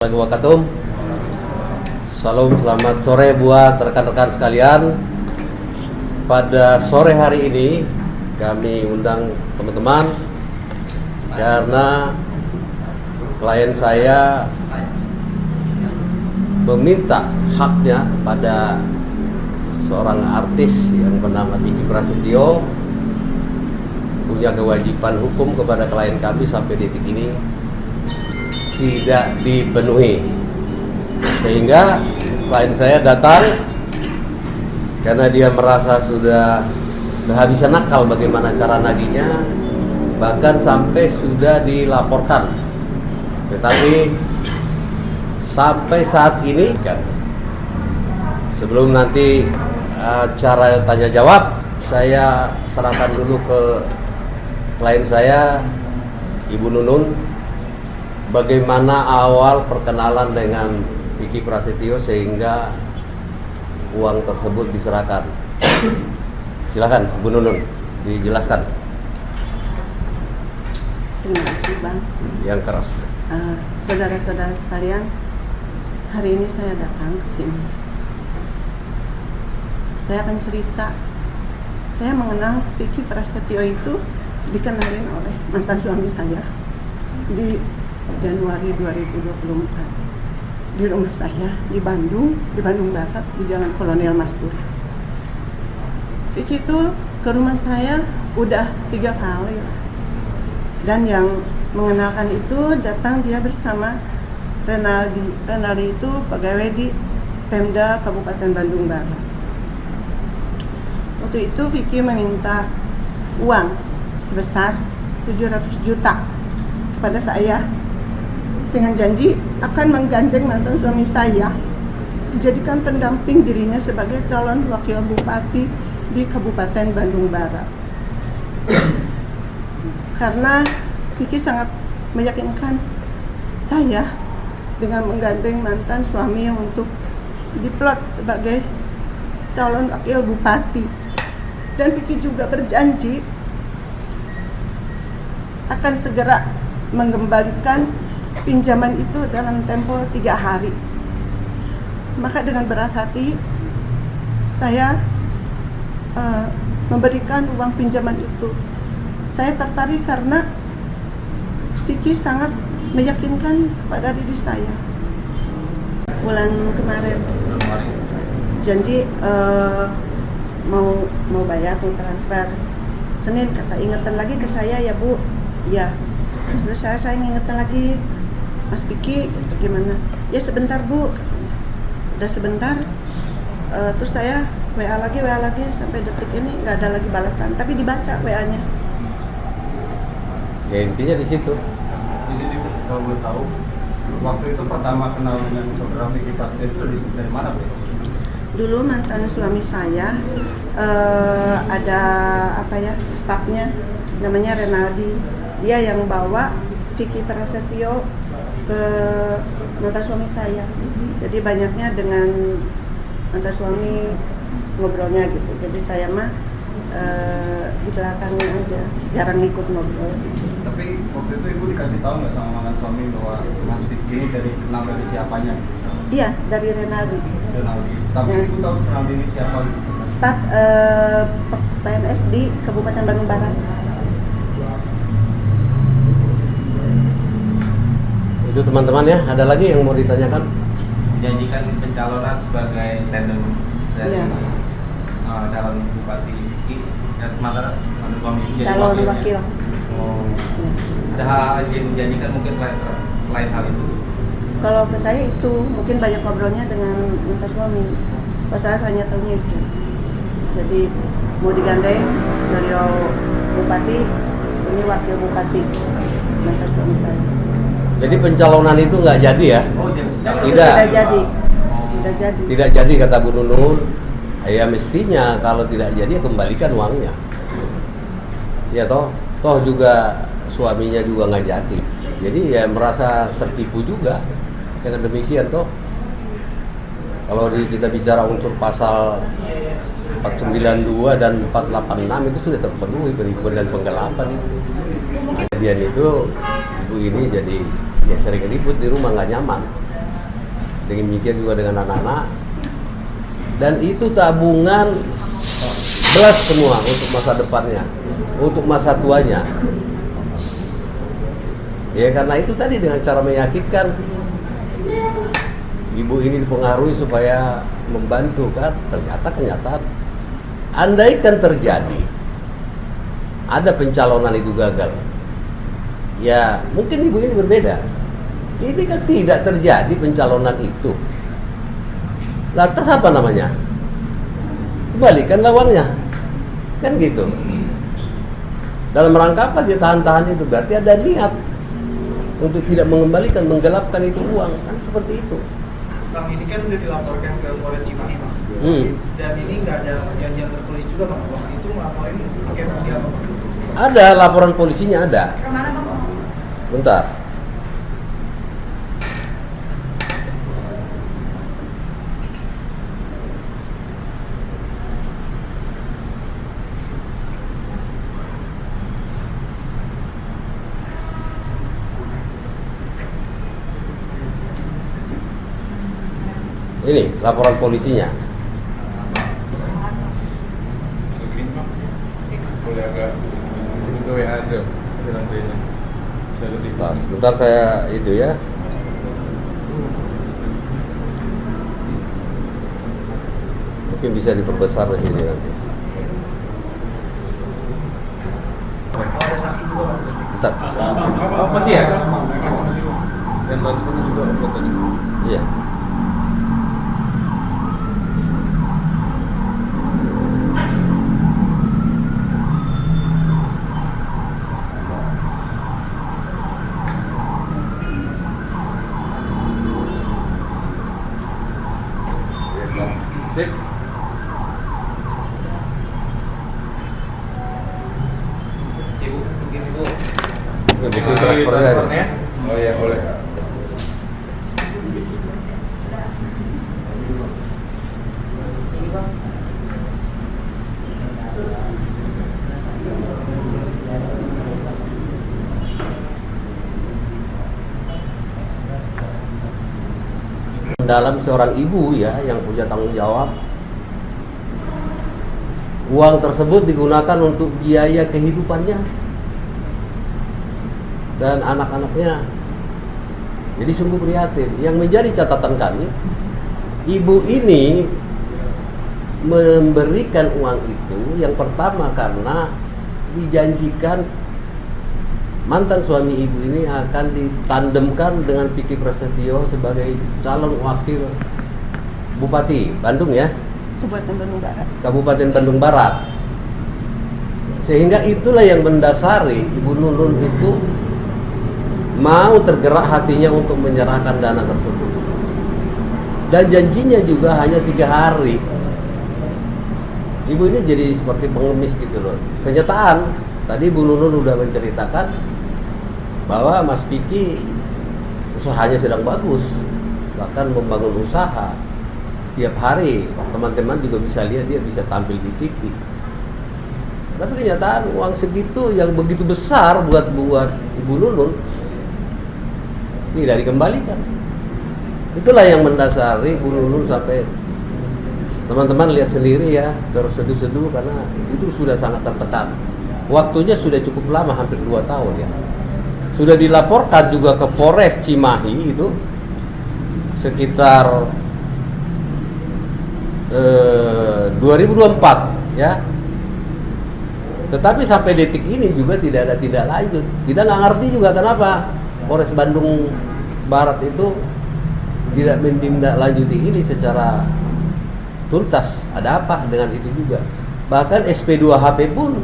Assalamualaikum warahmatullahi. Salam, selamat sore buat rekan-rekan sekalian. Pada sore hari ini kami undang teman-teman karena klien saya meminta haknya pada seorang artis yang bernama Vicky Prasetyo, punya kewajiban hukum kepada klien kami sampai detik ini tidak dipenuhi, sehingga klien saya datang karena dia merasa sudah kehabisan akal bagaimana cara nagihnya, bahkan sampai sudah dilaporkan. Tetapi sampai saat ini kan, sebelum nanti cara tanya jawab, saya serahkan dulu ke klien saya, Ibu Nunun, bagaimana awal perkenalan dengan Vicky Prasetyo sehingga uang tersebut diserahkan. Silakan Bu Nunun, dijelaskan. Terima kasih Bang. Yang keras. Saudara-saudara sekalian, hari ini saya datang ke sini. Saya akan cerita. Saya mengenal Vicky Prasetyo itu dikenalin oleh mantan suami saya di Januari 2024 di rumah saya di Bandung Barat, di Jalan Kolonel Masbur. Vicky itu ke rumah saya udah 3 kali lah. Dan yang mengenalkan itu datang dia bersama Renaldi itu pegawai di Pemda Kabupaten Bandung Barat. Waktu itu Vicky meminta uang sebesar 700 juta kepada saya dengan janji akan menggandeng mantan suami saya dijadikan pendamping dirinya sebagai calon wakil bupati di Kabupaten Bandung Barat. Karena Vicky sangat meyakinkan saya dengan menggandeng mantan suami untuk diplot sebagai calon wakil bupati, dan Vicky juga berjanji akan segera mengembalikan pinjaman itu dalam tempo 3 hari. Maka dengan berat hati saya memberikan uang pinjaman itu. Saya tertarik karena Vicky sangat meyakinkan kepada diri saya. Bulan kemarin janji mau bayar, mau transfer. Senin kata ingetan lagi ke saya, ya Bu. Iya. Terus saya ngingetin lagi, Mas Vicky gimana? Ya sebentar Bu, udah sebentar. Terus saya WA lagi sampai detik ini nggak ada lagi balasan, tapi dibaca WA-nya. Ya intinya di situ. Di sini kalau gue tahu, waktu itu pertama kenal dengan saudara Vicky Prasetyo itu dari mana Bu? Dulu mantan suami saya ada stafnya namanya Renaldi. Dia yang bawa Vicky Prasetyo ke mantan suami saya. Jadi banyaknya dengan mantan suami ngobrolnya gitu. Jadi saya mah di belakangnya aja, jarang ikut ngobrol. Tapi waktu itu Ibu dikasih tahu nggak sama mantan suami bahwa Mas Vicky ini kenal dari siapanya? Iya, dari Renaldi. Tapi Ya. Ibu tahu Renaldi ini siapa gitu? Staf PNS di Kabupaten Bandung Barat. Itu teman-teman ya, ada lagi yang mau ditanyakan? Dijanjikan pencalonan sebagai tandem dari Iya. calon bupati Vicky, mantan suami jadi Calon wakilnya. wakil. Oh, Ya. ada hal yang dijanjikan mungkin lain hal itu. Kalau ke saya itu mungkin banyak ngobrolnya dengan mantan suami. Pas saya hanya tahunya itu. Jadi mau digandeng beliau bupati, ini wakil bupati mantan suami saya. Jadi pencalonan itu nggak jadi ya? Oh, Itu Tidak. tidak jadi. Oh. Tidak jadi. Tidak jadi kata Bu Nunun. Ya mestinya kalau tidak jadi ya kembalikan uangnya. Ya toh juga suaminya juga nggak jadi. Jadi ya merasa tertipu juga dengan demikian toh. Kalau kita bicara unsur pasal 492 dan 486 itu sudah terpenuhi penipuan dan penggelapan. Kejadian itu ibu ini jadi ya sering ribut di rumah, nggak nyaman. demikian juga dengan anak-anak. Dan itu tabungan belas semua untuk masa depannya, untuk masa tuanya. Ya karena itu tadi dengan cara meyakinkan ibu ini dipengaruhi supaya membantu kan, ternyata kenyataan. Andaikan terjadi ada pencalonan itu gagal, ya mungkin ibu ini berbeda. Ini kan tidak terjadi pencalonan itu. Lantas apa namanya? Kembalikan uangnya, kan gitu. Dalam rangka apa dia tahan-tahan itu? Berarti ada niat untuk tidak mengembalikan, menggelapkan itu uang, kan seperti itu. Bang, ini kan udah dilaporkan ke Polres Cimahi, Bang. Dan ini nggak ada perjanjian tertulis juga, Bang. Waktu itu ngelaporin pakai bukti apa, Bang? Ada laporan polisinya ada. Kemana, Bang? Bentar. Ini laporan polisinya. Boleh agak ke WA aja bilang dia bisa lebih. Sebentar saya itu ya. Mungkin bisa diperbesar di sini nanti. Oh, ada saksi juga, Bang. Bentar. Oh, masih ya? Dan transfer juga upload tadi. Iya. Sip. Sibuk begini Bu. Ya, bukti transfernya ada. Oh ya, boleh. Dalam seorang ibu ya yang punya tanggung jawab, uang tersebut digunakan untuk biaya kehidupannya dan anak-anaknya. Jadi sungguh prihatin. Yang menjadi catatan kami, ibu ini memberikan uang itu yang pertama karena dijanjikan mantan suami ibu ini akan ditandemkan dengan Vicky Prasetyo sebagai calon wakil Bupati Bandung ya, Kabupaten Bandung Barat. Kabupaten Bandung Barat. Sehingga itulah yang mendasari Ibu Nunun itu mau tergerak hatinya untuk menyerahkan dana tersebut. Dan janjinya juga hanya 3 hari. Ibu ini jadi seperti pengemis gitu loh. Kenyataan tadi Bu Nunun udah menceritakan bahwa Mas Vicky usahanya sedang bagus, bahkan membangun usaha. Tiap hari teman-teman juga bisa lihat dia bisa tampil di TV. Tapi kenyataan uang segitu yang begitu besar buat Ibu Nunun tidak dikembalikan. Itulah yang mendasari Bu Nunun sampai teman-teman lihat sendiri ya, terseduh-seduh karena itu sudah sangat tertekan. Waktunya sudah cukup lama, hampir 2 tahun ya. Sudah dilaporkan juga ke Polres Cimahi itu sekitar 2024 ya. Tetapi sampai detik ini juga tidak ada tindak lanjut. Kita nggak ngerti juga kenapa Polres Bandung Barat itu tidak menindaklanjuti ini secara tuntas. Ada apa dengan itu juga? Bahkan SP2HP pun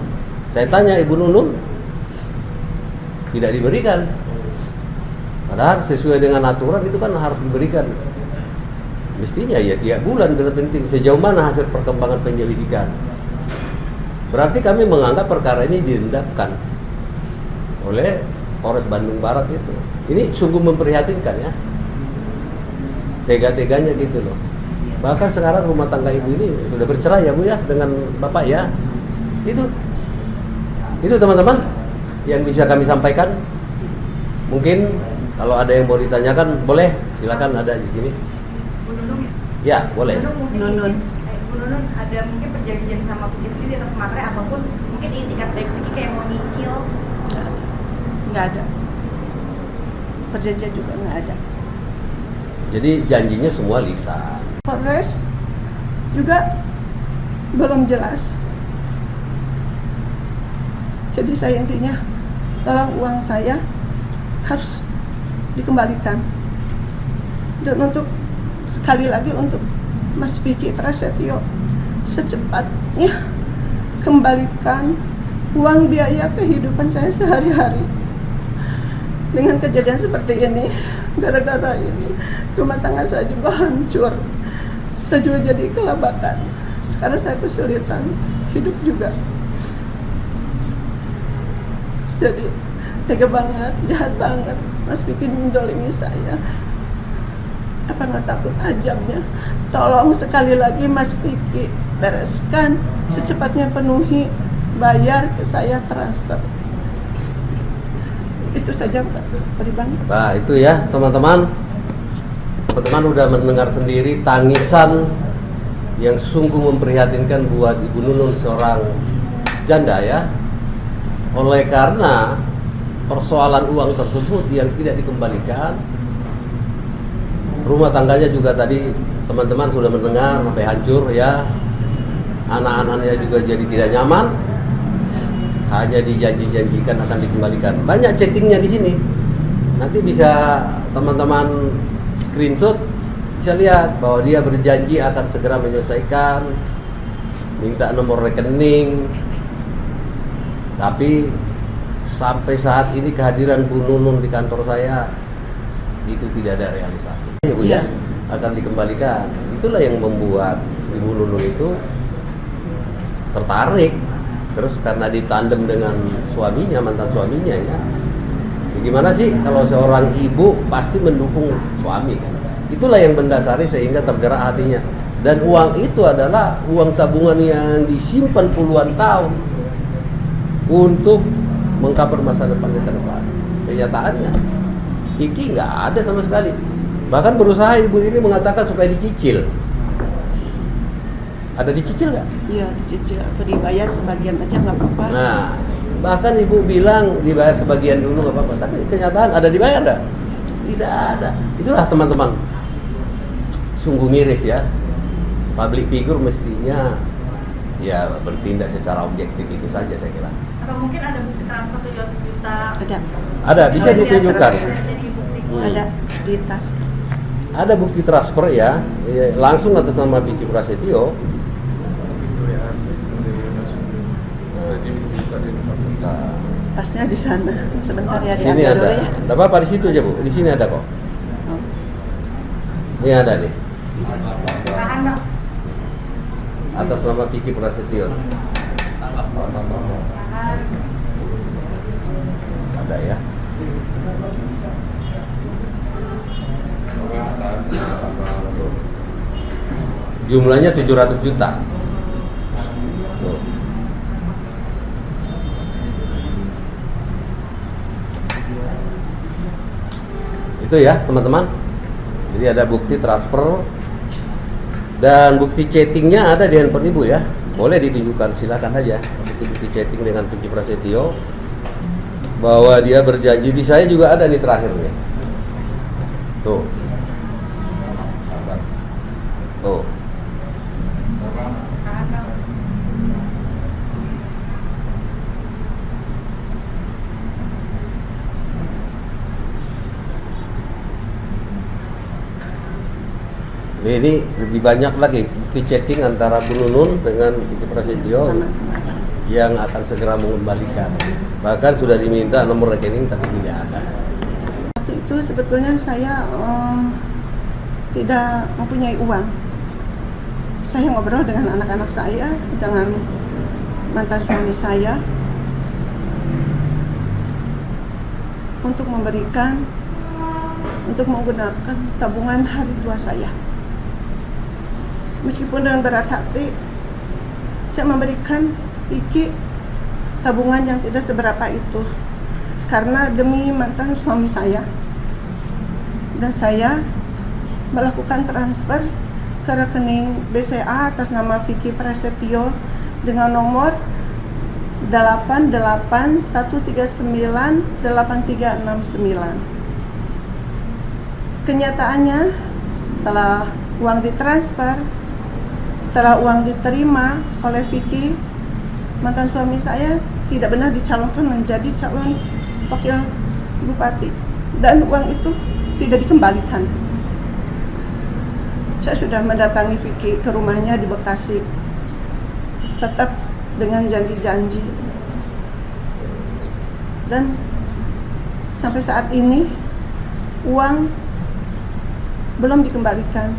saya tanya Ibu Nunun tidak diberikan. Padahal sesuai dengan aturan itu kan harus diberikan. Mestinya ya tiap bulan bila penting sejauh mana hasil perkembangan penyelidikan. Berarti kami menganggap perkara ini diendapkan oleh Polres Bandung Barat itu. Ini sungguh memprihatinkan ya. Tega-teganya gitu loh. Bahkan sekarang rumah tangga ibu ini sudah bercerai ya Bu ya dengan bapak ya. Itu teman-teman yang bisa kami sampaikan. Mungkin kalau ada yang mau ditanyakan boleh, silakan ada di sini. Bu Nunung ya? Ya, boleh. Bu Nunung mungkin Nunun. Bu Nunun ada mungkin perjanjian sama Vicky sendiri di atas materai ataupun mungkin itikat baik Vicky kayak mau nyicil. Nggak ada. Perjanjian juga nggak ada. Jadi janjinya semua lisan. Polres juga belum jelas. Jadi saya intinya tolong uang saya harus dikembalikan. Dan untuk sekali lagi untuk Mas Vicky Prasetyo secepatnya kembalikan uang biaya kehidupan saya sehari-hari. Dengan kejadian seperti ini, gara-gara ini rumah tangga saya juga hancur. Saya juga jadi kelabakan. Sekarang saya kesulitan hidup juga. Jadi tega banget, jahat banget Mas Vicky mendolimi saya. Apa nggak takut ajabnya? Tolong sekali lagi Mas Vicky bereskan, secepatnya penuhi, bayar ke saya transfer. Itu saja Pak Bang. Nah itu ya teman-teman. Teman-teman udah mendengar sendiri tangisan yang sungguh memprihatinkan buat Ibu Nunun, seorang janda ya. Oleh karena persoalan uang tersebut yang tidak dikembalikan, rumah tangganya juga tadi teman-teman sudah mendengar sampai hancur ya. Anak-anaknya juga jadi tidak nyaman. Hanya dijanji-janjikan akan dikembalikan. Banyak chattingnya di sini. Nanti bisa teman-teman screenshot, bisa lihat bahwa dia berjanji akan segera menyelesaikan, minta nomor rekening. Tapi sampai saat ini kehadiran Bu Nunun di kantor saya itu tidak ada realisasi. Ya Bu ya, akan dikembalikan. Itulah yang membuat Ibu Nunun itu tertarik. Terus karena ditandem dengan suaminya, mantan suaminya ya. Gimana sih kalau seorang ibu pasti mendukung suami kan? Itulah yang mendasari sehingga tergerak hatinya. Dan uang itu adalah uang tabungan yang disimpan puluhan tahun untuk mengcover masa depannya ke depan. Kenyataannya Iki nggak ada sama sekali. Bahkan berusaha ibu ini mengatakan supaya dicicil. Ada dicicil nggak? Iya, dicicil atau dibayar sebagian aja nggak apa-apa. Nah, bahkan ibu bilang dibayar sebagian dulu nggak apa-apa. Tapi kenyataan ada dibayar nggak? Tidak ada. Itulah teman-teman. Sungguh miris ya. Public figure mestinya ya bertindak secara objektif, itu saja saya kira. Atau mungkin ada bukti transfer 700 juta. Ada Bisa ditunjukkan. ada di tas. Ada bukti transfer ya, langsung atas nama Vicky Prasetyo. Tasnya di sana. Sebentar ya, Sini diambil dulu ada. ya. Tidak apa-apa di situ aja Bu. Di sini ada kok. Oh. Ini ada nih. Tahan Bang. Atas nama Vicky Prasetyo. Tahan. Ada ya. Jumlahnya 700 juta. Tuh. Itu ya teman-teman. Jadi ada bukti transfer dan bukti chattingnya ada di handphone ibu ya. Boleh ditunjukkan, silakan aja. Bukti chatting dengan Vicky Prasetyo bahwa dia berjanji. Di saya juga ada nih terakhir nih. Tuh. Tuh. Tahan Bang. Ini lebih banyak lagi bukti chatting antara Bu Nunun dengan Vicky Prasetyo Sama-sama. yang akan segera mengembalikan. Bahkan sudah diminta nomor rekening tapi tidak ada. Waktu itu sebetulnya saya tidak mempunyai uang. Saya ngobrol dengan anak-anak saya, dengan mantan suami saya untuk memberikan, untuk menggunakan tabungan hari tua saya. Meskipun dengan berat hati, saya memberikan Vicky tabungan yang tidak seberapa itu karena demi mantan suami saya. Dan saya melakukan transfer ke rekening BCA atas nama Vicky Prasetyo dengan nomor 88139839. Kenyataannya setelah uang ditransfer, setelah uang diterima oleh Vicky, mantan suami saya tidak benar dicalonkan menjadi calon wakil bupati dan uang itu tidak dikembalikan. Saya sudah mendatangi Vicky ke rumahnya di Bekasi, tetap dengan janji-janji, dan sampai saat ini uang belum dikembalikan.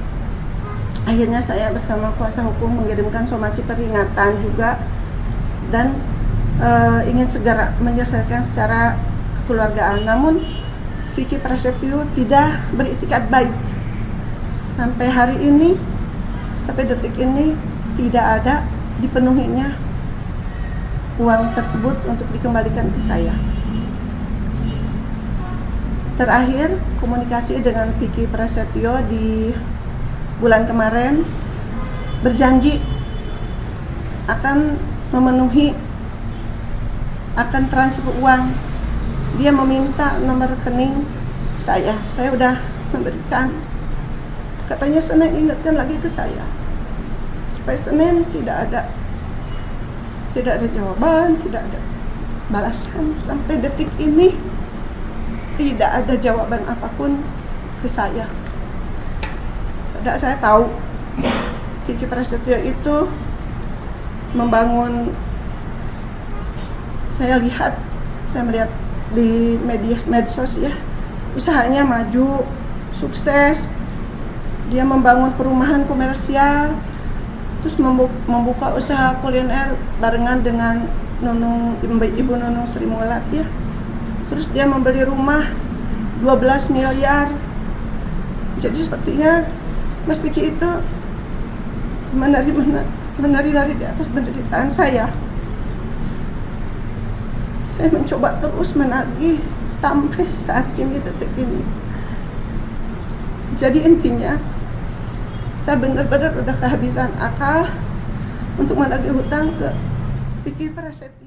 Akhirnya saya bersama kuasa hukum mengirimkan somasi peringatan juga dan ingin segera menyelesaikan secara kekeluargaan. Namun Vicky Prasetyo tidak beritikat baik. Sampai hari ini, sampai detik ini tidak ada dipenuhinya uang tersebut untuk dikembalikan ke saya. Terakhir komunikasi dengan Vicky Prasetyo di bulan kemarin, berjanji akan memenuhi, akan transfer uang. Dia meminta nomor rekening saya udah memberikan. Katanya Senin ingatkan lagi ke saya. Sampai Senin tidak ada jawaban, tidak ada balasan. Sampai detik ini tidak ada jawaban apapun ke saya. Padahal saya tahu Vicky Prasetyo itu membangun, saya melihat di medsos ya, usahanya maju, sukses. Dia membangun perumahan komersial, terus membuka usaha kuliner barengan dengan Ibu Nunung Sri Mulat ya. Terus dia membeli rumah 12 miliar. Jadi sepertinya Mas Vicky itu menari-nari di atas penderitaan saya. Saya mencoba terus menagih sampai saat ini, detik ini. Jadi intinya, saya benar-benar udah kehabisan akal untuk menagih hutang ke Vicky Prasetyo.